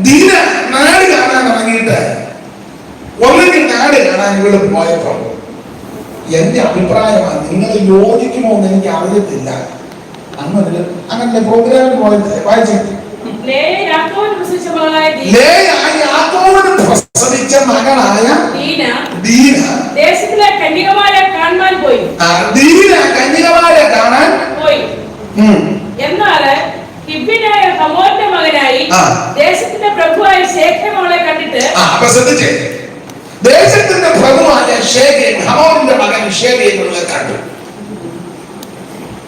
ദീന നാട് കാണാൻ ഇറങ്ങിയിട്ട് ഒന്നെങ്കിൽ നാട് കാണാൻ ഇവിടെ പോയപ്പോ എന്റെ അഭിപ്രായമാണ്, നിങ്ങൾ യോജിക്കുമോ എന്ന് എനിക്ക് അറിയത്തില്ല. അങ്ങനെ പ്രോഗ്രാമിൽ പോയത് വായിച്ചു. യാക്കോബിന് പ്രസവിച്ച മകളായ ദീന ദേശത്തിലെ കന്യകമാരെ കാണാൻ പോയി. ദീന കന്യകമാരെ കാണാൻ പോയി. എന്നാൽ ഹിബ്ബിനായ ഹമോറിന്റെ മകനായി ദേശത്തിന്റെ പ്രഭുവായ ശേഖേം അവളെ കണ്ടിട്ട്, അപ്പൊ ശ്രദ്ധിച്ചേ, ദേശത്തിന്റെ പ്രഭുവായ ശേഖേം ഹമോറിന്റെ മകൻ ശേഖേം കണ്ടു.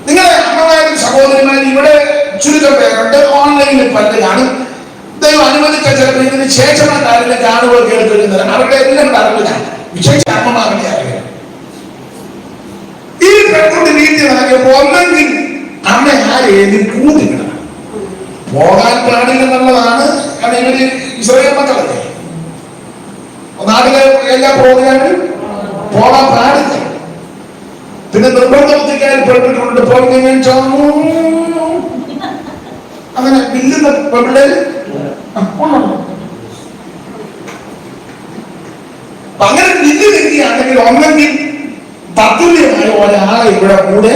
നിങ്ങളെ അമ്മമാരും സഹോദരിമാരും ഇവിടെ ചുരുക്കം പേരുണ്ട്, ഓൺലൈനിൽ പലരും കാണും. ദൈവം അനുവദിച്ച ചിലപ്പോൾ ഇതിന് ശേഷമാണ് ആരെങ്കിലും കാണുമ്പോൾ കേൾക്കുന്നത്. അവരുടെ എല്ലാം അറിവില്ല, വിശേഷ അമ്മമാരുടെ അറിവില്ല. ഈ പെൺകുട്ടി വീട്ടിൽ ഇറങ്ങിയപ്പോൾ ഒന്നെങ്കിൽ അമ്മ ആരെയും കൂട്ടിക്കണം, പോകാൻ പാടില്ലെന്നുള്ളതാണ്. കാരണം ഇവര് ഇസ്രായേൽ മക്കളല്ലേ, നാട്ടിലെ എല്ലാ പ്രോഗ്രാമിലും പോകാൻ പാടില്ല. പിന്നെ നിർബന്ധ ബുദ്ധിക്കാർ പെട്ടിട്ടുണ്ട്, പോയി ഞാൻ അങ്ങനെ ബില്ലുന്ന പിള്ളേര് അങ്ങനെ ബില്ല് വെക്കുകയാണെങ്കിൽ ഒന്നെങ്കിൽ തത്തുല്യമായ ഒരാളെ ഇവിടെ കൂടെ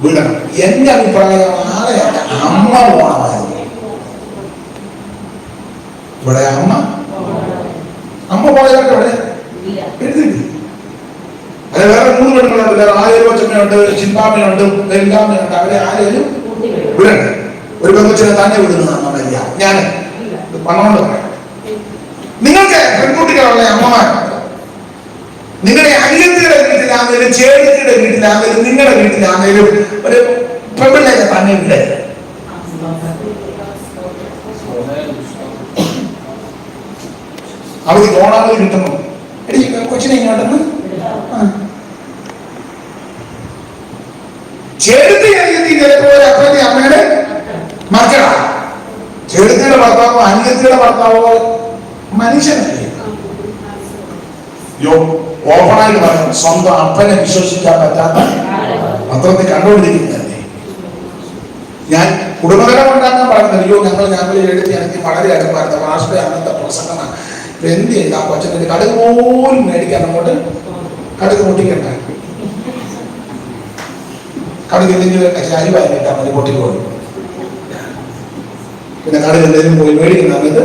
വിടണം. എന്റെ അഭിപ്രായം ആളെ അമ്മ പോണമായിരുന്നു. ഇവിടെ അമ്മ പോയതൊക്കെ ഇവിടെ എഴുതിയിട്ടില്ല. അത് വേറെ 3 പെണ്ണുങ്ങളുണ്ട്, ആയിരവച്ചമ്മയുണ്ട്, ചിന്താമയുണ്ട്, എല്ലാമയുണ്ട്. അവരെ ആരെയും വിടണ്ടേ? ഒരു പെൺകൊച്ചിനെ തന്നെ വിടുന്നതാണ് ഞാൻ പണമുണ്ട് പറയാം. നിങ്ങൾക്ക് പെൺകുട്ടികളുള്ള അമ്മമാരുണ്ട്. നിങ്ങളുടെ അനിയത്തിയുടെ വീട്ടിലാണെങ്കിലും ചേട്ടത്തിയുടെ വീട്ടിലാണെങ്കിലും നിങ്ങളുടെ വീട്ടിലാണെങ്കിലും ഒരു പെൺപിള്ളേരെ തന്നെ വിടേ. അവർക്ക് ഓണാവധി കിട്ടുന്നു. കൊച്ചിനെ ഇങ്ങോട്ടെന്ന് ചേട്ടത്തി അനിയത്തി ചിലപ്പോ അപ്പന്റെ അമ്മയുടെ മക്കളാ. ചേട്ടത്തിയുടെ ഭർത്താവോ അനിയത്തിയുടെ ഭർത്താവോ മനുഷ്യനല്ലേ? ഓപ്പണായിട്ട് പറഞ്ഞു, സ്വന്തം അപ്പനെ വിശ്വസിക്കാൻ പറ്റാത്ത പത്രത്തിൽ കണ്ടുകൊണ്ടിരിക്കുന്നതല്ലേ. ഞാൻ കുടുംബകലം ഉണ്ടാക്കാൻ പറയുന്നത്, ഞങ്ങൾ എഴുതി എനിക്ക് വളരെ അടുപ്പായിരുന്നു. മാഷയുടെ അന്നത്തെ പ്രസംഗമാണ്. എന്ത് ചെയ്ത് ആ കൊച്ചൻ്റെ കടുക് പോലും മേടിക്കാൻ അങ്ങോട്ട് കടുക് പൊട്ടിക്കണ്ട. കടുക് എന്തെങ്കിലും അരിവായി കിട്ടാൻ മതി, പൊട്ടിക്കോളും. പിന്നെ കടുക് എന്തെങ്കിലും പോയി മേടിക്കുന്ന സമയത്ത്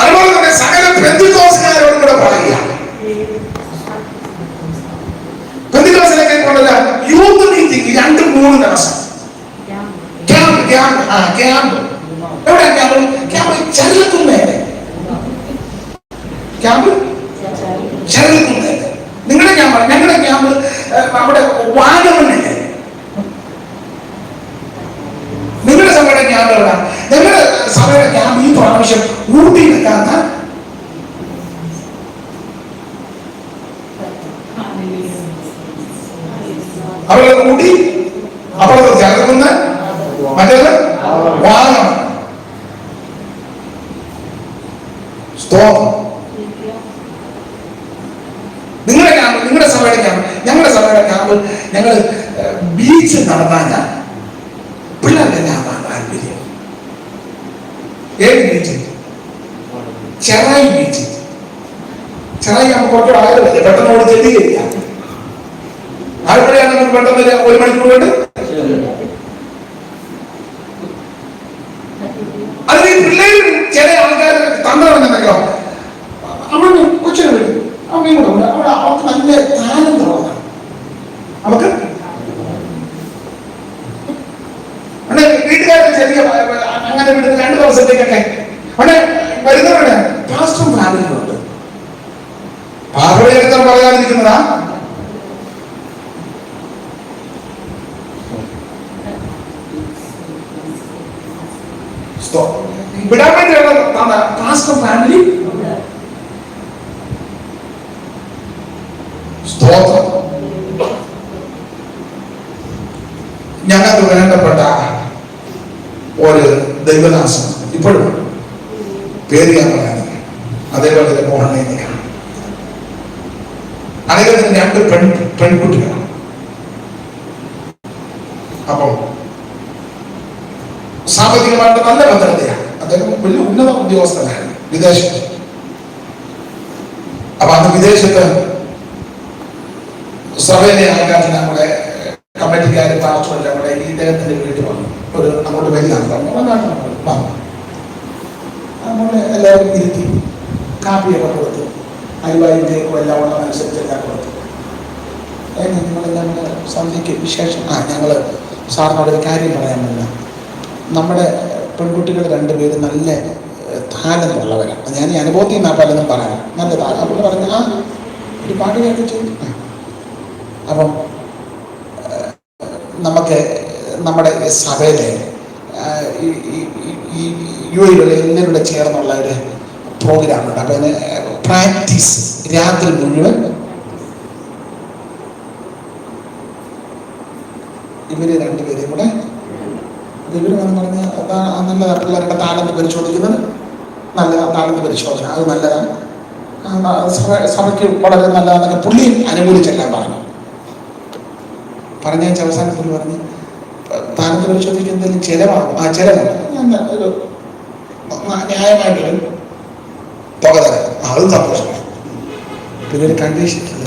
അതുപോലെ തന്നെ സകല പെന്തിക്കോസുകാരോടും കൂടെ പറയുക. പെന്തിക്കോസിലേക്ക് കൊണ്ടല്ല, യൂത്ത് മീറ്റിംഗ് 2-3 ദിവസം ക്യാമ്പ്. എവിടെ ക്യാമ്പ്? ചരലത്തുന്നേലെ ക്യാമ്പ്, ചരലത്തുന്നേലെ. നിങ്ങളുടെ ക്യാമ്പ്, ഞങ്ങളുടെ ക്യാമ്പ് അവിടെ വാഗമണ്ണില്ലേ. നിങ്ങളുടെ സഭയുടെ ക്യാമ്പ് എവിടെ? ഞങ്ങളുടെ സഭയുടെ ക്യാമ്പ് ഈ പ്രാവശ്യം ഊട്ടിയിലെത്താത്ത അവിടെ ഊട്ടി, അപ്പുറത്ത് ചരലത്തുന്ന, മറ്റേത് വാഗമൺ. നിങ്ങളുടെ ക്യാമ്പ്, നിങ്ങളുടെ സഭയുടെ ക്യാമ്പ്. ഞങ്ങളുടെ സഭയുടെ ക്യാമ്പ് ഞങ്ങൾ ബീച്ച് നടത്താൻ പിള്ളേർക്കെല്ലാം താല്പര്യം. ഏത് ബീച്ച്? ചെറായി ബീച്ച്. ചെറായി ആകുമ്പോൾ കുറച്ചുകൂടെ ആളുകളല്ലേ, പെട്ടെന്ന് ഓടി ചെല്ലുകയില്ല. ആലപ്പുഴയാണ് നമുക്ക് പെട്ടെന്ന് 1 മണിക്കൂർ കൊണ്ട്. അതിന് ഈ പിള്ളേരും ചില ആൾക്കാർ തന്ത്രം എന്നൊക്കെയോ അവിടെ കൊച്ചിനെ വരും, അമ്മയും കൂടെ ഉണ്ട്. അവിടെ അവർക്ക് നല്ല താലന്തുള്ളതാണ്. നമുക്ക് വീട്ടുകാരുടെ ചെറിയ അങ്ങനെ വിടുന്ന 2 ദിവസത്തേക്കൊക്കെ അവിടെ വരുന്നവരുടെ പാസ്റ്ററും ഫാമിലിയുണ്ട്. പാർവതിയെത്ര പറയാതിരിക്കുന്നതാ. വിടാൻ വേണ്ടിയുള്ള പാസ്റ്റർ ഫാമിലി. സ്തോത്രം. ഞങ്ങൾക്ക് വേണ്ടപ്പെട്ട ഒരു ദൈവദാസൻ ഇപ്പോഴും പേര് ഞാൻ പറയാൻ, അതേപോലെ തന്നെ മോഹൻലൈനെ കാണാം. അദ്ദേഹത്തിന് 2 പെൺകുട്ടികളാണ്. അപ്പം സാമ്പത്തികമായിട്ട് നല്ല ഭദ്രതയാണ്. അദ്ദേഹം വലിയ ഉന്നത ഉദ്യോഗസ്ഥനായിരുന്നു വിദേശത്ത്. അപ്പൊ അന്ന് വിദേശത്ത് സഭയിലെ ആൾക്കാർ നമ്മുടെ കമ്മിറ്റിക്കാരും പാസ്റ്ററും നമ്മുടെ ഈ ഇദ്ദേഹത്തിന്റെ വീട്ടിൽ വന്നു. ഒരു അങ്ങോട്ട് വരികയാണ് നമ്മളെ എല്ലാവരും ഇരുത്തി കാപ്പിയൊക്കെ കൊടുത്തു, അരിവായിക്കും എല്ലാം ഉള്ളതനുസരിച്ചെല്ലാം കൊടുത്തു. നിങ്ങളെല്ലാം സന്ധ്യയ്ക്ക് വിശേഷം ഞങ്ങൾ സാറിനോട് ഒരു കാര്യം പറയാമല്ല, നമ്മുടെ പെൺകുട്ടികൾ രണ്ടുപേരും നല്ല താലന്തുള്ളവരാണ്. ഞാൻ ഈ അനുഭവത്തിൽ നിന്നാ പലതും പറയാം. നല്ല അപ്പോൾ പറഞ്ഞു ഒരു പാട്ട് കേട്ട് ചെയ്തു. അപ്പം നമുക്ക് നമ്മുടെ സഭയിലെ യുഎയിലുള്ള എല്ലാവരും കൂടെ ചേർന്നുള്ള ഒരു പ്രോഗ്രാമുണ്ട്. അപ്പം അതിന് പ്രാക്ടീസ് രാത്രി മുഴുവൻ ഇവര് രണ്ടുപേരെയും കൂടെ ഇവര് വന്ന് പറഞ്ഞ് നല്ലതാണ്. പിള്ളേരുടെ താലന്ത് പരിശോധിക്കുന്നത് നല്ലതാണ്, താലന്ത് പരിശോധന അത് നല്ലതാണ്, സഭയ്ക്ക് വളരെ നല്ലതാണെന്നൊക്കെ പുള്ളി അനുകൂലിച്ചെല്ലാം പറഞ്ഞു. പറഞ്ഞ അവസാനത്തിൽ പറഞ്ഞ് താലന്ത് പരിശോധിക്കുന്ന എന്തെങ്കിലും ചിലവാകും. ചിലവുണ്ട്, ഞാൻ ഒരു ന്യായമായിട്ടൊരു തുക തരാം, അതും സന്തോഷമാണ്. പിന്നെ ഒരു കണ്ടീഷനിൽ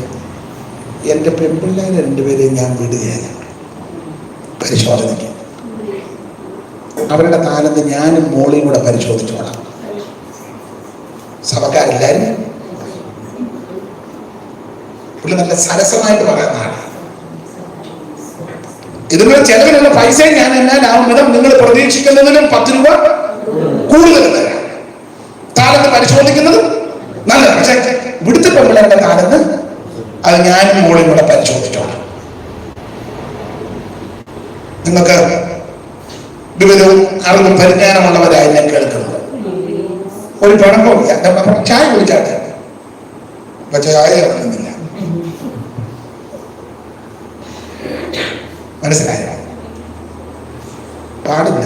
എൻ്റെ പെൺപിള്ളേരെ രണ്ടുപേരെയും ഞാൻ വിടുകയില്ല പരിശോധനയ്ക്ക്. അവരുടെ താലന്ത് ഞാനും മോളിയും കൂടെ പരിശോധിച്ചോളാം. സഭക്കാരെല്ലാരും പുള്ളി നല്ല സരസമായിട്ട് പറയുന്നതാണ്. ഇതിനുള്ള ചെലവിനുള്ള പൈസയും ഞാൻ എന്നാലാവും വിധം നിങ്ങൾ പ്രതീക്ഷിക്കുന്നതിലും 10 രൂപ കൂടുതൽ തരാം. താലന്ത് പരിശോധിക്കുന്നത് നല്ലതാണ്. പക്ഷെ ഇവിടുത്തെ പെൺപിള്ളേരുടെ താലന്ത് അത് ഞാനും മോളിയും കൂടെ പരിശോധിച്ചോളാം. നിങ്ങൾക്ക് വിവരവും അറിവും പരിജ്ഞാനമുള്ളവരായി ഞാൻ കേൾക്കുന്നത്. ഒരു പണക്കോ ചായ കുടിച്ചാട്ടെ, പക്ഷെ ചായ ഇറങ്ങുന്നില്ല. മനസ്സിലായോ? പാടില്ല.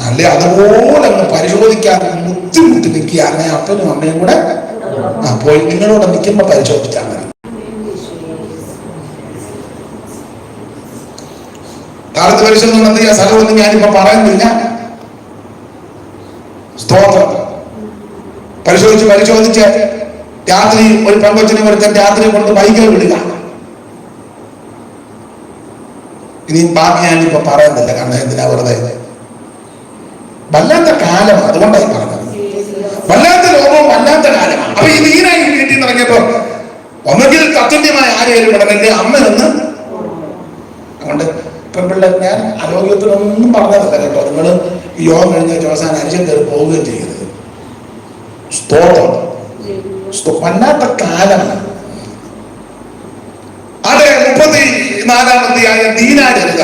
അല്ലെ അതുപോലെ ഒന്ന് പരിശോധിക്കാതെ ബുദ്ധിമുട്ടി നിൽക്കുകയാണ്. അപ്പനും അമ്മയും കൂടെ പോയി നിങ്ങളോട് നിൽക്കുമ്പോ പരിശോധിച്ചാൽ മതി. താലന്ത് പരിശോധന നടത്തിയ സ്ഥലമൊന്നും ഞാനിപ്പോ പറയുന്നില്ല. സ്തോത്രം. പരിശോധിച്ച് രാത്രി ഒരു പെൺകൊച്ചിനെ ഒരുത്തൻ രാത്രി കൊണ്ട് ബൈക്കിൽ വിടുക. ഇനി ബാക്കി ഞാനിപ്പോ പറയുന്നില്ല, കാരണം എന്തിനാ വെറുതെ. വല്ലാത്ത കാലമാണ്, അതുകൊണ്ടായി പറഞ്ഞത്. വല്ലാത്ത ലോകവും വല്ലാത്ത കാലമാണ്. അപ്പൊ ഈ നീനായി വീട്ടിൽ നിന്ന് ഇറങ്ങിയപ്പോ ഒന്നെങ്കിൽ തത്തുല്യമായ ആരെയും ഉടനല്ലേ അമ്മ നിന്ന്. അതുകൊണ്ട് പെൺപിള്ളേർ ഞാൻ ആരോഗ്യത്തിനൊന്നും പറഞ്ഞതല്ല കേട്ടോ. നിങ്ങൾ യോഗം കഴിഞ്ഞ അവസാനം അരിശം കയറി പോവുകയും ചെയ്യരുത്. സ്തോത്രം. വല്ലാത്ത കാലമാണ്. അതെ, 34-ാം അധ്യായം ദീനാചരിത,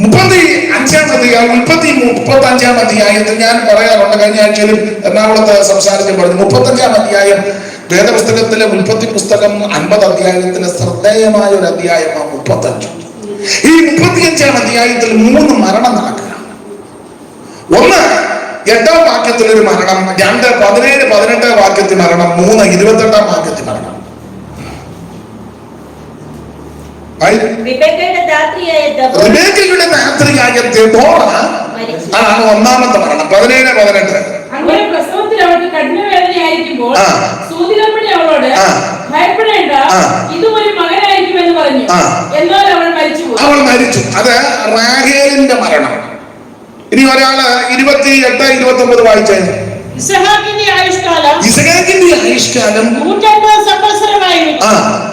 35-ാം അധ്യായം, 35-ാം അധ്യായത്തിൽ ഞാൻ പറയാറുണ്ട്. കഴിഞ്ഞ ആഴ്ചയിലും എറണാകുളത്ത് സംസാരിച്ച് പറഞ്ഞു. 35-ാം അധ്യായം വേദപുസ്തകത്തിലെ ഉൽപ്പത്തി പുസ്തകം 50 അധ്യായത്തിലെ ശ്രദ്ധേയമായ ഒരു അധ്യായമാണ് 35. ഈ 35-ാം അധ്യായത്തിൽ 3 മരണം നടക്കുക. 1 8-ാം വാക്യത്തിൽ ഒരു മരണം, 2 17-18 വാക്യത്തിൽ മരണം, 3 28-ാം വാക്യത്തിൽ മരണം. റിബേക്കയുടെ ധാത്രിയായ ദെബോറ ആണ് 1-ാമത്തെ മരണം. 17-18. അങ്ങനെ പ്രസവത്തിൽ അവൾക്ക് കഠിനവേദനയായിരിക്കുമ്പോൾ സൂതികപ്പണി അവളോട് ഭയപ്പെടേണ്ട, ഇതും ഒരു മകനായിരിക്കുമെന്ന് പറഞ്ഞു. എന്നാൽ അവൾ മരിച്ചു. അത് റാഹേലിന്റെ മരണം. ഇനി ഒരാള് 28-29 വായിച്ചേ. ഇസഹാക്കിന്റെ ആയുഷ്കാലം 150 സംവത്സരമായിരുന്നു.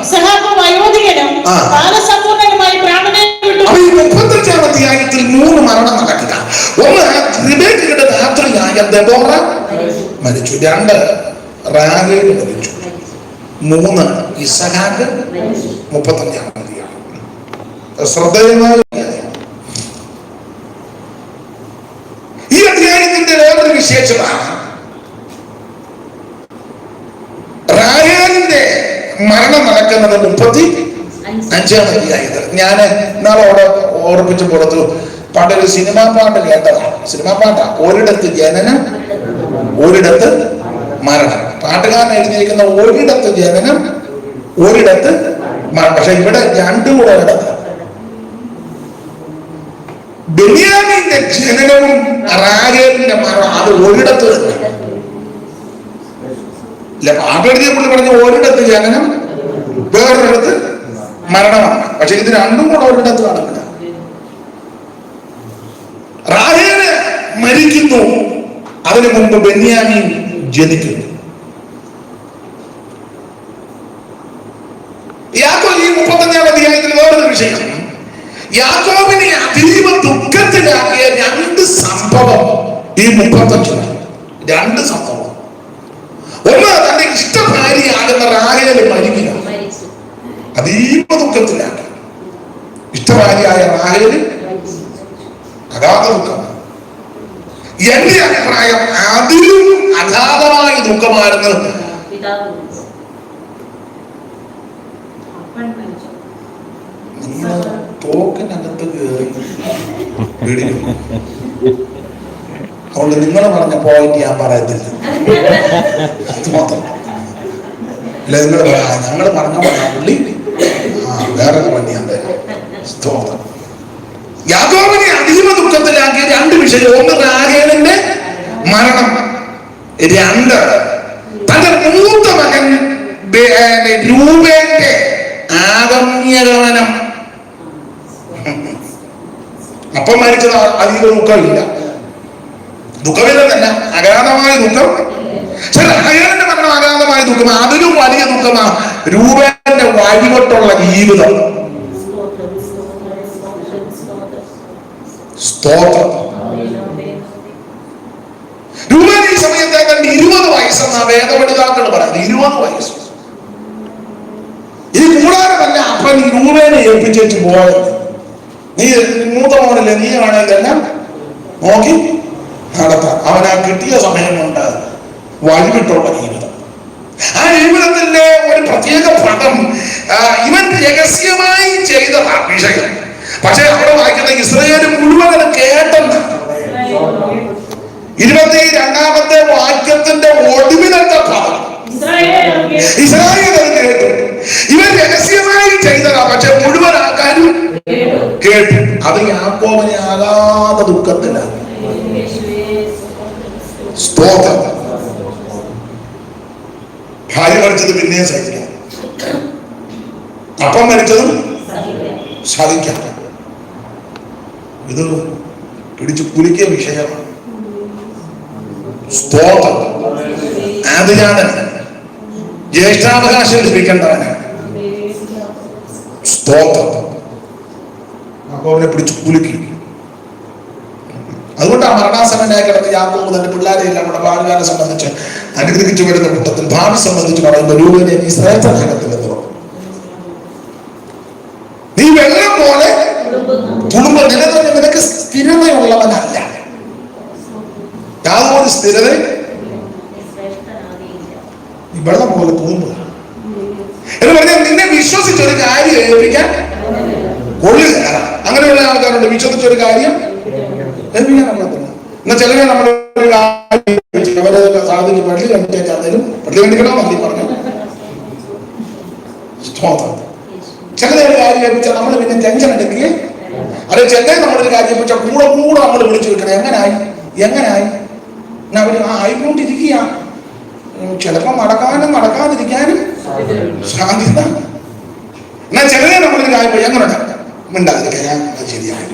ഇസഹാക്ക് വയോധികനും കാലസമ്പൂർണ്ണനുമായി പ്രാണനെ വിട്ടു. 35-ാം അധ്യായത്തിൽ 3 മരണം നടക്കുക. 1 റിബേക്കയുടെ ധാത്രിയായ ദെബോറ മരിച്ചു, 2 റാഹേൽ മരിച്ചു, 3 ഇസഹാക്ക്. 35-ാം അധ്യായം ശ്രദ്ധേയമായ ഈ അധ്യായത്തിന്റെ വേറൊരു വിശേഷമാണ് റാഹേലിന്റെ മരണം നടക്കുന്നത് 35-ാം അധ്യായത്തിൽ. ഞാൻ നാളെ അവിടെ ഓർപ്പിച്ചു കൊടുത്തു. പണ്ടൊരു സിനിമാ പാട്ട് കേട്ടതാണ്. സിനിമാ പാട്ടാ. ഒരിടത്ത് ജനനം, ഒരിടത്ത് മരണം. പാട്ടുകാരൻ എഴുതിയിരിക്കുന്ന ഒരിടത്ത് ജനനം, ഒരിടത്ത് മരണം. പക്ഷെ ഇവിടെ 2 കൂടെ ഒരിടത്ത്. യാക്കോബിന്റെ ജനനവും റാഹേലിന്റെ മരണം അത് ഒരിടത്ത് തന്നെ. പാട്ടെഴുതിയ പുള്ളി പറഞ്ഞ ഒരിടത്ത് ജനനം, വേറൊരിടത്ത് മരണമാണ്. പക്ഷെ ഇത് രണ്ടും കൂടെ ഒരിടത്ത് നടക്കില്ല. റാഹേല് മരിക്കുന്നു, അതിനു മുമ്പ് ബെന്യാമീൻ ജനിക്കുന്നു. യാക്കോബ് ഈ 35-ാം അധ്യായത്തിൽ വേറൊരു വിഷയം, യാക്കോബിനെ അതീവ ദുഃഖത്തിലാക്കിയ രണ്ട് സംഭവം ഈ 35 രണ്ട് സംഭവം. ഒന്ന്, തന്റെ ഇഷ്ടഭാര്യയാകുന്ന റാഹേല് മരിക്കുക, അതീവ ദുഃഖത്തിലാക്കി. ഇഷ്ടഭാര്യയായ റാഹേല് അഗാധ ദുഃഖമാണ്. എന്റെ അഭിപ്രായം അതിലും അഗാധമായ ദുഃഖമായിരുന്നു നിങ്ങള് തോക്കിനകത്ത് കയറി വീടിനും. അതുകൊണ്ട് നിങ്ങൾ പറഞ്ഞ പോയിന്റ് ഞാൻ പറയത്തില്ല, അത് മാത്രം. അല്ല, നിങ്ങൾ ഞങ്ങൾ പറഞ്ഞ പുള്ളി വേറൊരു വണ്ടിയാണ്. സ്തോത്രം. യാക്കോബിനെ അതീവ ദുഃഖത്തിലാക്കിയ രണ്ട് വിഷയം. ഒന്ന്, റാഹേലിന്റെ മരണം. രണ്ട്, തന്റെ മൂത്ത മകൻ രൂബേന്റെ ആഗമ്യഗമനം. അപ്പം മരിച്ചത് അതീവ ദുഃഖമില്ല, ദുഃഖമില്ലെന്നല്ല, അഗാധമായ ദുഃഖം. റാഹേലിന്റെ മരണം അഗാധമായ ദുഃഖം. അതിലും വലിയ ദുഃഖമാണ് രൂബേന്റെ വഴികൊട്ടുള്ള ജീവിതം. സ്തോത്രം. രൂബേൻ ഈ സമയത്ത് 20 വയസ്സെന്നാ വേദപഠിതാക്കൾ പറയുന്നത്. 20 വയസ്സ്. ഇത് കൂടാതെ അപ്പൻ രൂബേനെ ഏൽപ്പിച്ചു പോയത്. നീ മൂത്ത മോനല്ലേ, നീ ആണ് ഇതെല്ലാം നോക്കി നടത്താം. അവനാ കിട്ടിയ സമയം കൊണ്ട് വഴിവിട്ടുള്ള ജീവിതം. ആ ജീവിതത്തിന്റെ ഒരു പ്രത്യേക പദം ഇവൻ രഹസ്യമായി ചെയ്ത വിഷയം. പക്ഷെ അവിടെ വായിക്കുന്ന ഇസ്രായേൽ മുഴുവനും കേട്ടെന്ന്. 22-ാമത്തെ വാക്യത്തിന്റെ ഒടുവിലത്തെ പദം ഇസ്രായേൽ അത് കേട്ടു. ഇവൻ രഹസ്യമായി ചെയ്തതാ, പക്ഷെ മുഴുവൻ ആൾക്കാരും കേട്ടു. അത് യാക്കോബിനെ ആകാതെ ദുഃഖത്തിലാണ്. സ്തോത്രം. ഭാര്യ മരിച്ചത് പിന്നെയും സഹിക്കാം, അപ്പം മരിച്ചതും സഹിക്കാം. ഇത് പിടിച്ചു കുലിക്കിയ വിഷയമാണ്. സ്തോത്രം. ആദിജാതൻ ജ്യേഷ്ഠാവകാശം ലഭിക്കേണ്ടവനാണ്. സ്തോത്രം. അപ്പൊ അവനെ പിടിച്ചു കുലുക്കി. അതുകൊണ്ട് ആ മരണാസന്നനായി കിടന്ന് യാക്കോബ് തന്റെ പിള്ളേരെയെല്ലാം നമ്മുടെ ഭാവികാലം സംബന്ധിച്ച് അനുഗ്രഹിച്ചു വരുന്ന കൂട്ടത്തിൽ ഭാവി സംബന്ധിച്ച് പറയുമ്പോൾ രൂപനെ നീ ശ്രേഷ്ഠനാകത്തില്ലെന്ന് പറഞ്ഞു. നീ വെള്ളം പോലെ തുളുമ്പ. നിനക്ക് സ്ഥിരതയുള്ളവനല്ല, യാതൊരു സ്ഥിരത. നീ വെള്ളം പോലെ തുളുമ്പുക എന്ന് പറഞ്ഞാൽ നിന്നെ വിശ്വസിച്ചൊരു കാര്യം ഏൽപ്പിക്കാൻ കൊള്ളുക. അങ്ങനെയുള്ള ആൾക്കാരുണ്ട്, വിശ്വസിച്ചൊരു കാര്യം ഏൽപ്പിക്കാൻ പറ്റത്തില്ല. എന്നാൽ ചിലരെ നമ്മൾ അവരെ സാധിക്കും പള്ളി കണ്ടിട്ടാലും പള്ളി കണ്ടിക്കണോ മതി പറഞ്ഞു. ചിലരെ ഒരു കാര്യം ഏൽപ്പിച്ചാൽ നമ്മൾ പിന്നെ ടെൻഷൻ എടുക്കുകയും, അല്ലെ ചിലരെ നമ്മളൊരു കാര്യം ഏൽപ്പിച്ചാൽ കൂടെ നമ്മൾ വിളിച്ചു വെക്കണം. എങ്ങനായി എന്നാ അവര് ആയിക്കൊണ്ടിരിക്കുക. ചിലപ്പോൾ നടക്കാനും നടക്കാതിരിക്കാനും സാധ്യത. എന്നാൽ ചിലരെ നമ്മളൊരു കാര്യം എങ്ങനെ മിണ്ടാതിരിക്കാൻ ഞാൻ ശരിയായിട്ട്.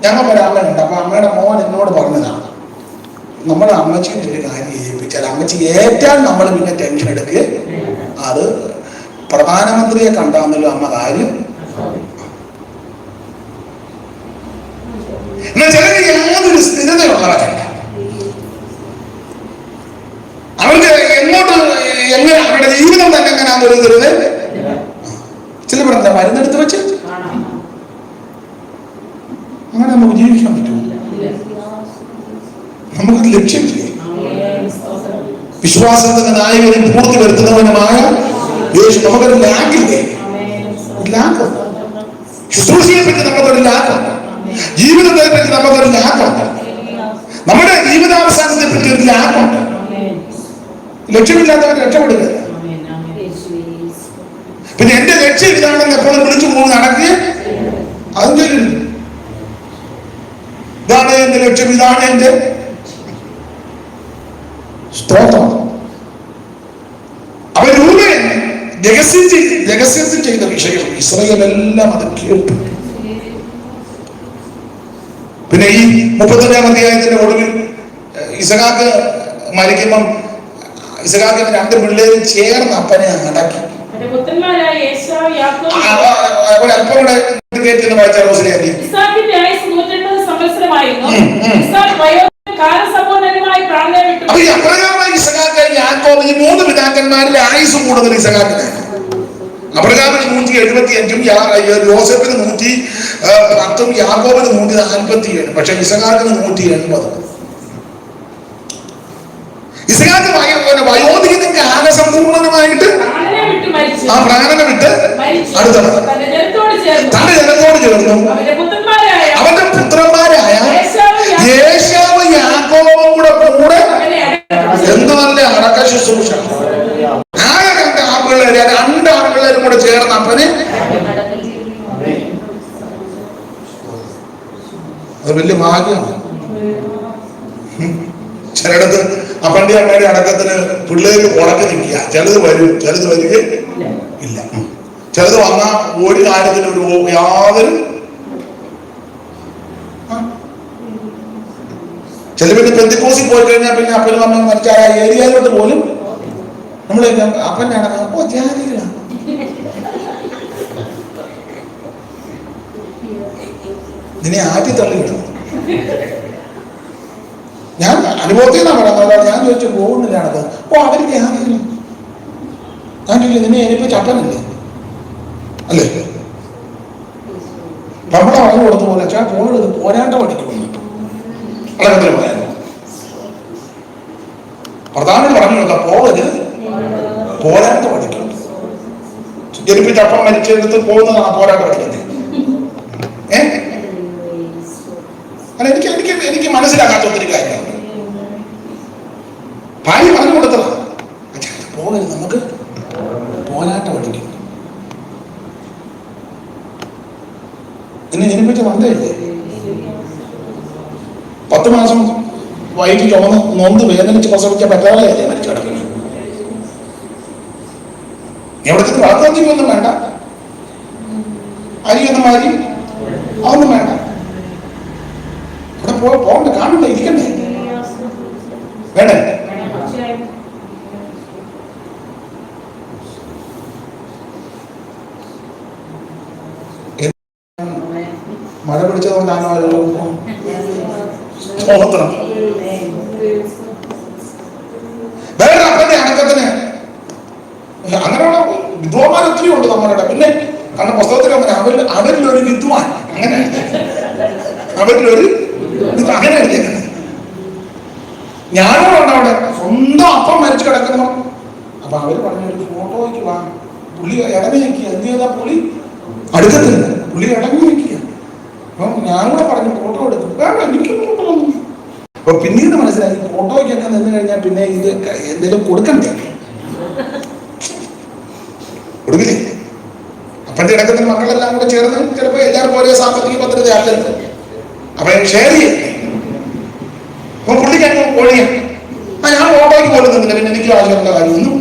ഞങ്ങൾക്ക് ഒരമ്മയുണ്ട്. അപ്പൊ അമ്മയുടെ മോൻ എന്നോട് പറഞ്ഞതാണ്, നമ്മുടെ അമ്മച്ചിയുടെ ഒരു കാര്യം ഏൽപ്പിച്ചാൽ അമ്മച്ചി ഏറ്റാൽ നമ്മൾ പിന്നെ ടെൻഷൻ എടുക്കുക. അത് പ്രധാനമന്ത്രിയെ കണ്ടാന്നല്ലോ അമ്മ കാര്യം. എന്നാൽ ചിലര് യാതൊരു സ്ഥിരതയുള്ളവരല്ല. അവർക്ക് എങ്ങനെ അവരുടെ ജീവിതം തന്നെ എങ്ങനെയാണെന്നൊരു സ്ഥിരത. ചില പറഞ്ഞ മരുന്നെടുത്ത് വെച്ച് അങ്ങനെ നമുക്ക് ജീവിക്കാൻ പറ്റുമോ? നമുക്ക് ലക്ഷ്യമില്ലേ? വിശ്വാസത്തിന്റെ നായകനും പൂർത്തി വരുത്തുന്നവനുമായ യേശു. നമുക്കൊരു ലാക്കില്ലേ? ലാക്കുണ്ട്. ശുശ്രൂഷയെ പറ്റി നമുക്കൊരു ലാക്കുണ്ട്. ജീവിതത്തെ പറ്റി നമുക്കൊരു ലാക്കുണ്ട്. നമ്മുടെ ജീവിതാവസാനത്തെ പറ്റി ഒരു ലാക്കുണ്ട്. ലക്ഷ്യമില്ലാത്തവർ രക്ഷപ്പെടുക. പിന്നെ എന്റെ ലക്ഷ്യം ഇതാണെന്ന് എപ്പോഴും വിളിച്ചു പോകുന്ന നടക്കുക. അതിന്റെ ലക്ഷ്യം ഇതാണ് എന്റെ സ്തോത്രം. അവൻ രൂപൻ രഹസ്യത്തിൽ ചെയ്ത വിഷയം ഇസ്രായേൽ എല്ലാം അത് കേട്ടു. പിന്നെ ഈ 32-ാം അധ്യായത്തിന്റെ ഒടുവിൽ ഇസഹാക്ക് മരിക്കുമ്പം ഇസഹാക്കിന് 2 പിള്ളേരും ചേർന്ന് അപ്പനെ അടക്കി. ഒരല്പം കൂടെ കേട്ടിന്ന് വായിച്ചാൽ റോസിലേക്ക്. അപ്പൊ ഈ അബ്രഹാം, ഇസഹാക്ക്, യാക്കോബ്, ഈ 3 പിതാക്കന്മാരിൽ ആയുസ് കൂടുതൽ ഇസഹാക്കിനാണ്. അബ്രഹാമിന് 175, യോസേഫിന് 110, യാക്കോബിന് 147, പക്ഷെ ഇസഹാക്കിന് 180. ഇസഹാക്ക് വയോധികനും കാലസമ്പൂർണമായിട്ട് ആ പ്രാണനെ വിട്ട് അടുത്തത് തന്റെ ജനത്തോട് ചേർന്നു. അവന്റെ പുത്രന്മാരായ യേശാവ് യാക്കോബും കൂടെ എന്ത് നല്ല അടക്ക ശുശ്രൂഷ. ആകെ 2 ആൺപിള്ളേര്, 2 ആൺപിള്ളേരും കൂടെ ചേർന്ന് അപ്പന്. അത് വലിയ ഭാഗ്യമാണ്. ചിലയിടത്ത് അപ്പന്റെ അമ്മയുടെ അടക്കത്തിന് പിള്ളേര് ഉടക്കി നിൽക്കുക. ചിലത് വരും, ചിലത് വരികയും ഇല്ല. ചിലത് വന്നാൽ ഒരു കാര്യത്തിന് ഒരു യാതൊരു ചില പിന്നെ പെന്തിക്കോസിൽ പോയി കഴിഞ്ഞാൽ പിന്നെ അപ്പനും അമ്മയും മരിച്ച ആ ഏരിയയിലോട്ട് പോലും നമ്മൾ അപ്പൻ്റെ അടക്കം ഓ ജാതികളാണ്. ഇതിനെ ആറ്റി തള്ളിയിടണം. ഞാൻ അനുഭവത്തിൽ നിന്നാണ് പറയുന്നത്. ഞാൻ ചോദിച്ചു പോകുന്നില്ലാണത്. ഓ അവര് ധ്യാനിക്കണം. ഞാൻ ചോദിച്ചു നിന്നെ എനിപ്പിച്ച് അപ്പനല്ലേ അല്ലേ? നമ്മളെ പറഞ്ഞു കൊടുത്ത പോലെ അച്ഛാ പോയത് പോരാട്ടം അടിക്കുമെന്ന് അടക്കത്തിൽ പറയാൻ പ്രധാനം പറഞ്ഞു കൊടുക്കാം. പോവരുത്, പോരാട്ടം അടിക്കണം. ജനിപ്പിച്ച് അപ്പം മരിച്ചെടുത്ത് പോകുന്നതാണ് പോരാട്ടം അടിക്കുന്നത്. അല്ല എനിക്ക് മനസ്സിലാക്കാത്ത ഒത്തിരി കാര്യമാണ്. ഭാര്യ പറഞ്ഞു കൊടുത്തതാണ്. പോകരുത്, നമുക്ക് പോരാട്ടം അടിക്കും. എന്നെ ജനിപ്പിച്ച വന്നതല്ലേ? 10 മാസം വൈകി ചുമന്ന് നൊന്ത് വേദനിച്ച് പ്രസവിക്കാൻ പറ്റാതെയല്ലേ മരിച്ചു കിടക്കുന്നത്. എവിടത്തേക്ക് വളർത്തുകയൊന്നും വേണ്ട, അരിയൊന്നും മാറി അതൊന്നും വേണ്ട. അവിടെ പോകണ്ട, കാണണ്ട, ഇരിക്കണ്ടേ? വേണ്ടേ? മഴ പിടിച്ചതുകൊണ്ടാണോ സ്തോത്രം? വേറെ അപ്പന്റെ അടക്കത്തിന് അങ്ങനെയുള്ള വിദ്വാന്മാർ ഒത്തിരി ഉണ്ട് നമ്മളുടെ. പിന്നെ കാരണം പുസ്തകത്തിൽ അങ്ങനെ അവരിലൊരു വിദ്വാൻ, അങ്ങനെ അവരിലൊരു അങ്ങനെ എഴുതിയേക്കുന്നത്. ഞാനും ഉണ്ട് അവിടെ. സ്വന്തം അപ്പം മരിച്ചു കിടക്കുന്നു. അപ്പൊ അവര് പറഞ്ഞൊരു ഫോട്ടോയ്ക്ക് വാ. പുള്ളി ഇടങ്ങി നിൽക്കുക. എന്ത് ചെയ്താ പുള്ളി അടുക്കത്തില്ല, പുള്ളി ഇടങ്ങി നിൽക്കുക. അപ്പം ഞാനിവിടെ പറഞ്ഞു ഫോട്ടോ എടുക്കും. വേണ്ട, എനിക്ക് ഫോട്ടോ ഒന്നും. അപ്പൊ പിന്നീട് മനസ്സിലായി ഫോട്ടോയ്ക്കൊക്കെ നിന്ന് കഴിഞ്ഞാൽ പിന്നെ ഇത് എന്തെങ്കിലും കൊടുക്കണ്ടേ, കൊടുക്കില്ലേ? അപ്പന്റെ ഇടക്കത്തിന് മക്കളെല്ലാം കൂടെ ചേർന്ന് ചിലപ്പോൾ എല്ലാവർക്കും ഒരേ സാമ്പത്തിക ഭദ്രത അല്ലല്ലോ. അപ്പൊ ഷെയർ ചെയ്യും. അപ്പൊ പുള്ളിക്കാണ് ഒഴിയാ. ഞാൻ ഫോട്ടോയ്ക്ക് പോലും നിന്നില്ല. പിന്നെ എനിക്ക് ആവശ്യമുള്ള കാര്യമൊന്നും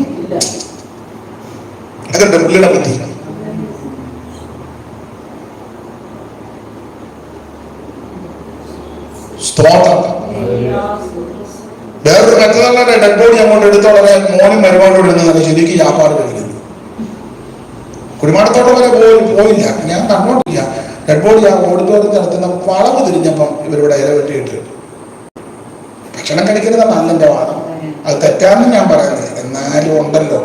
അതുണ്ട് പുള്ളിയുടെ ബുദ്ധി. സ്തോത്രം. വേറൊരു കത്തുകളുടെ ഡെഡ് ബോഡി അങ്ങോട്ട് എടുത്തോളെ മോനും മരുമാനോട് ഇരുന്ന് ശരിക്കും വ്യാപാരം കഴിക്കുന്നു. കുടിമാടത്തോട്ട് വരെ പോയില്ല, ഞാൻ കണ്ടോണ്ടില്ല. ഡെഡ് ബോഡി ആ ഓഡിറ്റോറിയത്തിൽ നടത്തുന്ന വളവ് തിരിഞ്ഞപ്പം ഇവരിവിടെ ഇല വെട്ടിയിട്ട് ഭക്ഷണം കഴിക്കുന്നതാണ് അല്ലെന്റെ വാദം. അത് തെറ്റാണെന്ന് ഞാൻ പറയുന്നത്. എന്നാലും ഉണ്ടല്ലോ,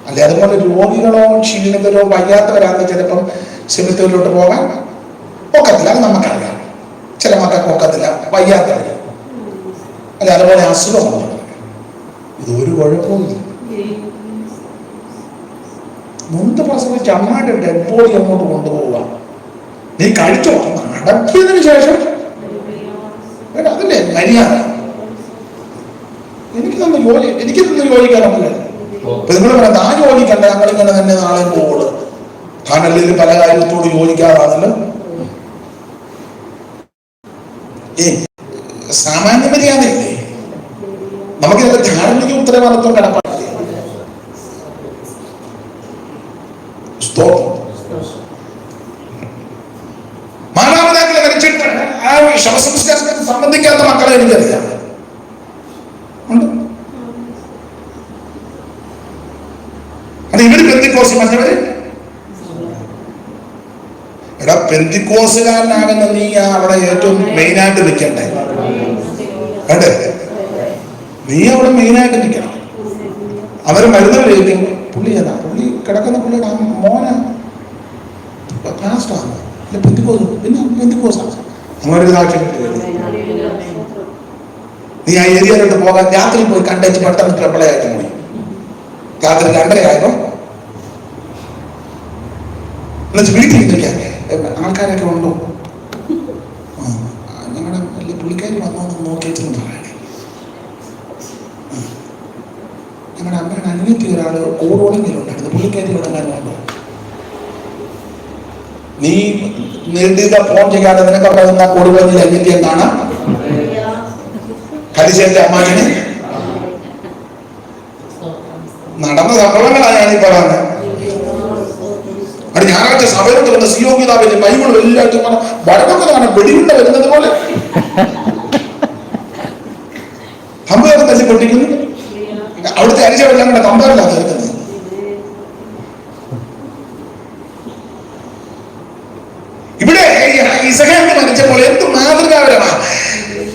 അല്ലെ അതുപോലെ രോഗികളോ ക്ഷീണിതരോ വയ്യാത്തവരാന്ന് ചിലപ്പം സെമിത്തേരിലോട്ട് പോകാൻ ഒക്കത്തില്ല. അത് നമുക്കറിയാം. ചില മക്കൾക്ക് ഒക്കത്തില്ല, വയ്യാത്തവർ. അല്ല അതുപോലെ അസുഖമാണ്. ഇതൊരു കുഴപ്പമില്ല. മുമ്പ് പ്രസവിച്ച അമ്മയുടെ ഡെഡ് ബോഡി അങ്ങോട്ട് കൊണ്ടുപോവുക. നീ കഴിച്ചോ, നടക്കിയതിനു ശേഷം അതല്ലേ മര്യാദ. എനിക്ക് തന്നെ യോജിക്കാനൊന്നുമില്ല. അപ്പൊ നിങ്ങൾ പറയാം താൻ യോജിക്കണ്ട, ഞങ്ങളിങ്ങനെ തന്നെ നാളെ പോകുള്ളൂ. താനല്ലെങ്കിൽ പല കാര്യത്തോട് യോജിക്കാറാണല്ലോ. സാമാന്യ മര്യാദയില്ലേ? നമുക്ക് ഇതിന്റെ ധാർമ്മിക ഉത്തരവാദിത്വം കടപ്പാടില്ലേ? മാതാപിതാക്കളെ മരിച്ചിട്ട് ആ ശവസംസ്കാരത്തിന് സംബന്ധിക്കാത്ത മക്കളെ എനിക്കറിയാം. അത് ഇവര് പെന്തിക്കോസ് മറ്റവര്. എടാ, പെന്തിക്കോസുകാരനാകുന്ന നീ അവിടെ ഏറ്റവും മെയിനായിട്ട് നിൽക്കണ്ടേ? കണ്ടേ, നീ അവിടെ മെയിനായിട്ട് നിൽക്കണം. അവര് മരുന്നവരേക്കും പുള്ളി ഏതാ, പുള്ളി കിടക്കുന്ന പുള്ളിയുടെ മോന പാസ്റ്റാണ്, പെന്തിക്കോസ്, പിന്നെ പെന്തിക്കോസാണ്. അങ്ങനെ ഒരു സാക്ഷ്യം കിട്ടുകയുള്ളൂ. നീ ആ ഏരിയയിലോട്ട് പോകാൻ രാത്രി പോയി കണ്ടേച്ച് പെട്ടെന്ന് ട്രിപ്പിളായിട്ട് പോയി. രാത്രി 2:30 ആയപ്പോ എന്നുവെച്ച് വീട്ടിൽ ഇരിക്കാൻ ആൾക്കാരൊക്കെ ഉണ്ടോ? ഞങ്ങളുടെ വലിയ പുള്ളിക്കാരി വന്നോന്ന് നോക്കിയിട്ടെന്ന് പറയണേ. ഞങ്ങളുടെ അമ്മയുടെ അനിയത്തി ഒരാൾ കോടോളെങ്കിലുണ്ടായിരുന്നു, പുള്ളിക്കാരി ഉടങ്ങാനുണ്ടോ? നീ നിർദ്ദിത ഫോൺ ചെയ്യാതെ നിനക്ക് അവിടെ നിന്ന കോടുവഞ്ഞിൽ അനിയത്തിയെ കാണാം. ഹരിശേന്റെ അമ്മാനെ നടന്ന സംഭവങ്ങളാണ് ഞാനീ പറയുന്നത്. അത് ഞായറാഴ്ച സഭയിലോട്ട് വന്ന സിയോഗ്യതാവിന്റെ ബൈബിൾ എല്ലായിട്ടും വടക്കൊക്കെ കാണാൻ വെടിയുണ്ട വരുന്നത് പോലെ തമ്പേറെ തല്ലി പൊട്ടിക്കുന്നു. അവിടുത്തെ അരിച്ചവെല്ലാം കൂടെ തമ്പേറിലാണ് തീർക്കുന്നത്. ഇവിടെ ഇസഹാക്ക് മരിച്ചപ്പോൾ എന്ത് മാതൃകാപരമാണ്.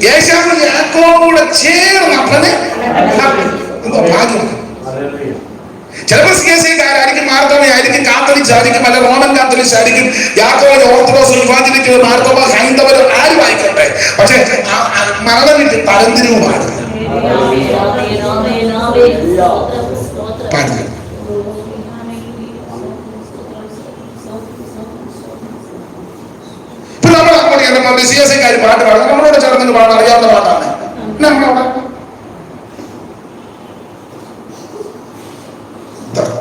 യേശാവും യാക്കോബും കൂടെ ചേർന്ന് അപ്പനെ എന്തോ ഭാഗ്യം. ചിലപ്പോൾ CSIക്കാരായിരിക്കും, മാർത്തോമയായിരിക്കും, കാത്തലിക്സ് ആയിരിക്കും, അല്ല റോമൻ കാത്തലിക്സ് ആയിരിക്കും, യാക്കോബ് ഓർത്തഡോക്സ്, ഇവാഞ്ചലിക്, മാർത്തോമ, ഹൈന്ദവർ ആരും ആയിക്കോട്ടെ. പക്ഷെ മരണം വിട്ട് തരംതിരിവ് പാടില്ല. ഇപ്പൊ നമ്മൾ അങ്ങോട്ട് CSIക്കാർ പാട്ട് പാടും, നമ്മളോട് ചേർന്ന് പാടാൻ അറിയാവുന്ന പാട്ടാണ്.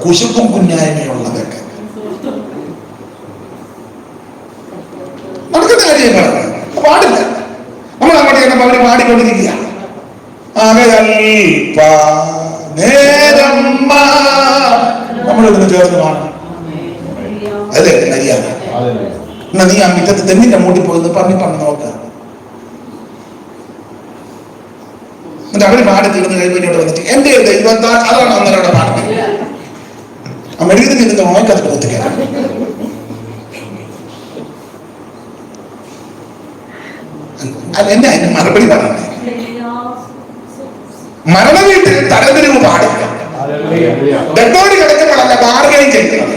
കുശുക്കും കുഞ്ഞായ്മയുള്ളതൊക്കെ നടക്കുന്ന കാര്യങ്ങളാണ്, പാടില്ല. നമ്മൾ അങ്ങോട്ട് ചെന്നപ്പോ അവര് പാടിക്കൊണ്ടിരിക്കുക. നമ്മളിതിന് ചേർന്ന് പാടണം. അല്ലേ മര്യാദ? എന്നാ നീ ആ മിറ്റത്ത് തെങ്ങിന്റെ മൂട്ടി പോയി പറഞ്ഞ് നോക്കുക. എന്നിട്ട് അവര് പാടി തീർന്ന് കഴിയുമ്പോൾ വന്നിട്ട് എന്റെ ദൈവത്താൽ, അതാണ് അന്നേരം പാടുന്നത്. ആ മെഴുകുന്ന ഇതിന്റെ മോയ്ക്കത് കൊടുത്തിക്കാൻ അല്ല, എന്നെ അതിന് മറുപടി പറയണേ. മരണ വീട്ടിൽ തരംതിരിവ് പാടില്ല. ഡെഡ്ബോഡി കിടക്കുമ്പോഴല്ല ബാർഗൈൻ ചെയ്യുന്നത്.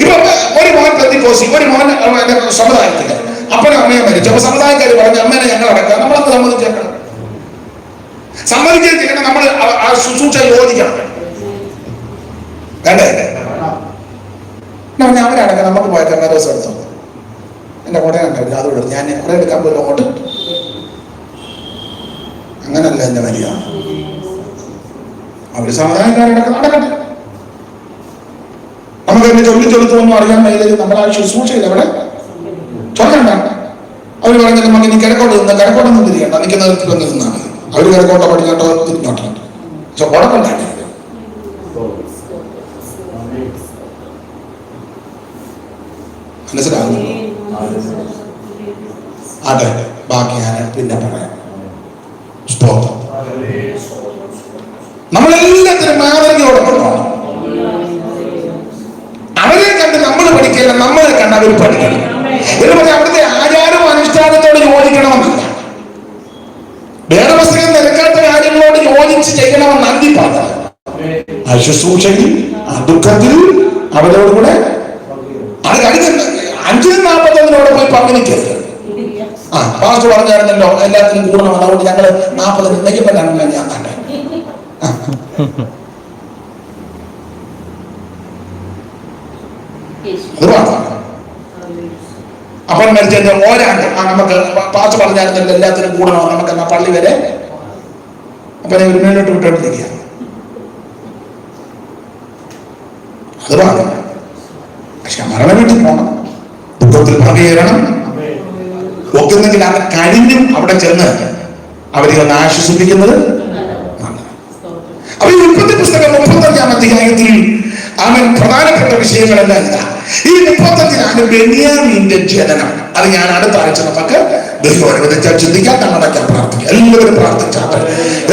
ഇപ്പൊ ഒരു മോൻ പെന്തിക്കോസി, ഒരു മോൻ സമുദായത്തില് അപ്പനും അമ്മയെ മരിച്ചു. അപ്പൊ സമുദായക്കാര് പറഞ്ഞു അമ്മേനെ ഞങ്ങൾ അടക്കാം. നമ്മളത് സമ്മതിച്ചേക്കണം. സമ്മതിക്കാൻ ചെയ്യണം. നമ്മൾ ആ ശുശ്രൂഷ യോജിക്കണം. വേണ്ടേ? അവരടക്കം നമുക്ക് പോയേക്കാൻ വേറെ ദിവസം എടുത്തു. എന്റെ കൂടെ ഉണ്ടാവില്ല, അതോട് ഞാൻ കുറെ എടുക്കാൻ പോലും അങ്ങോട്ട്. അങ്ങനല്ല എന്റെ വരിക. അവര് സമുദായക്കാരടക്കം നടക്കട്ടെ. നമുക്ക് എന്നെ ചൊല്ലിത്തൊന്നും അറിയാൻ മേലെ നമ്മൾ ആ ശുശ്രൂഷയില്ല. അവിടെ ചൊല്ലണ്ട. അവര് പറഞ്ഞത് നമുക്ക് ഇനി കിഴക്കോട്ട് നിന്ന് കിഴക്കോട്ടൊന്നും തിരിയണ്ട, നിൽക്കുന്ന നിർത്തി വന്ന് നിന്നാണ്. അവര് കിഴക്കോട്ടോ പടിഞ്ഞോട്ടോ തിരിഞ്ഞോട്ടോ. പക്ഷെ കുഴപ്പമുണ്ടാക്കി മനസ്സിലാകുന്നു. അതെ, ബാക്കി ഞാൻ പിന്നെ പറയാം. സ്തോത്രം. നമ്മളെല്ലാത്തിനും മാതൃകയോടെ കൊണ്ടുപോകണം. അവരെ കണ്ട് നമ്മൾ പഠിക്കില്ല, നമ്മളെ കണ്ട് അവർ പഠിക്കണം. എന്ന് പറഞ്ഞാൽ അവിടുത്തെ ആചാരവും അനുഷ്ഠാനത്തോട് യോജിക്കണമെന്നില്ല. വേദപുസ്തകം നിരക്കാത്ത കാര്യങ്ങളോട് യോജിച്ച് ചെയ്യണമെന്ന് അന്തി പറഞ്ഞത്. ആ ശുശ്രൂഷയിൽ, ആ ദുഃഖത്തിൽ അവരോടുകൂടെ അത് കഴിഞ്ഞ 5:41 പോയി പങ്കെടുക്കരുത്. ആ പാസ്റ്റർ പറഞ്ഞായിരുന്നല്ലോ എല്ലാത്തിനും കൂടണം, അതുകൊണ്ട് ഞങ്ങള് 40 നിർണ്ണയിക്കപ്പെടാനല്ല ഞാൻ തന്നെ. അപ്പോൾ മരിച്ച ഓരാണ്ട് നമുക്ക് പാസ്റ്റർ പറഞ്ഞായിരുന്നല്ലോ എല്ലാത്തിനും കൂടണോ, നമുക്ക് എന്നാ പള്ളി വരെ. അപ്പൊ ഒരു മേലോട്ട് വിട്ടോണ്ടിരിക്കുക. അത് പറഞ്ഞു. പക്ഷെ മരണ വീട്ടിൽ പോകണം, ദുഃഖത്തിൽ പങ്കുചേരണം. ഒക്കുന്നെങ്കിൽ അത് കഴിഞ്ഞും അവിടെ ചെന്ന് അവരെ ഒന്ന് ആശ്വസിപ്പിക്കുന്നത്. അപ്പൊ ഈ ഉൽപ്പത്തി പുസ്തകം 35-ാം അധ്യായത്തിൽ അവൻ പ്രധാനപ്പെട്ട വിഷയങ്ങളെല്ലാം ഇതാ. ഈ 35-ലാണ് ബെന്യാമീന്റെ ജനനം. അത് ഞാൻ അടുത്ത ആഴ്ച നമുക്ക് ദൈവം അനുവദിച്ചാൽ ചിന്തിക്കാൻ, കണ്ണടയ്ക്കാൻ പ്രാർത്ഥിക്കാം. എല്ലാവരും പ്രാർത്ഥിച്ചാട്ടെ,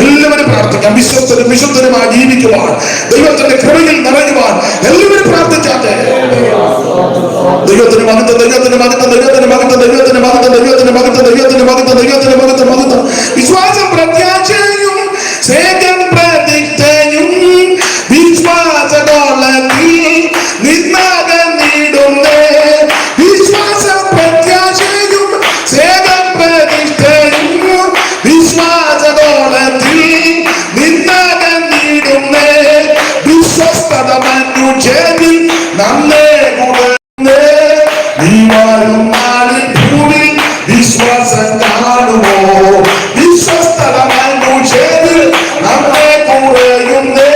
എല്ലാവരും പ്രാർത്ഥിക്കാം. വിശ്വസ്തരും വിശുദ്ധരുമായി ജീവിക്കുവാൻ, ദൈവത്തിന്റെ കൃപയിൽ നിറയുവാൻ എല്ലാവരും പ്രാർത്ഥിച്ചാട്ടെ. ദൈവത്തിന് മഹത്വം, ദൈവത്തിന് മഹത്വം, ദൈവത്തിന് മഹത്വം, ദൈവത്തിന് മഹത്വം, ദൈവത്തിന് മഹത്വം, ദൈവത്തിന് മഹത്വം, ദൈവത്തിന് മഹത്വം, മഹത്വം. വിശ്വാസം പ്രത്യാശയും സ്നേഹം പ്രതിജ്ഞയും വിശ്വാസത്തോളത്തിൽ നിന്നകന്നിടുന്നേ. വിശ്വാസം പ്രത്യാശയും സ്നേഹം പ്രതിഷ്ഠയും വിശ്വാസത്തോളത്തിൽ നിന്നകന്നിടുന്നേ. വിശ്വസ്തത മനുഷ്യരിൽ നമ്മെ കൂടുന്നേ. നീ വരും നാളിൽ ഭൂമി വിശ്വാസം കാണുമോ? വിശ്വസ്തത മനുഷ്യരിൽ നമ്മെ കുറയുന്നേ.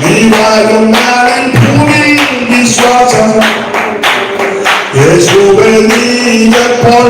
നീ വരും നാളിൽ ഭൂമി വിശ്വാസം യേശുവേ നീ എപ്പോൾ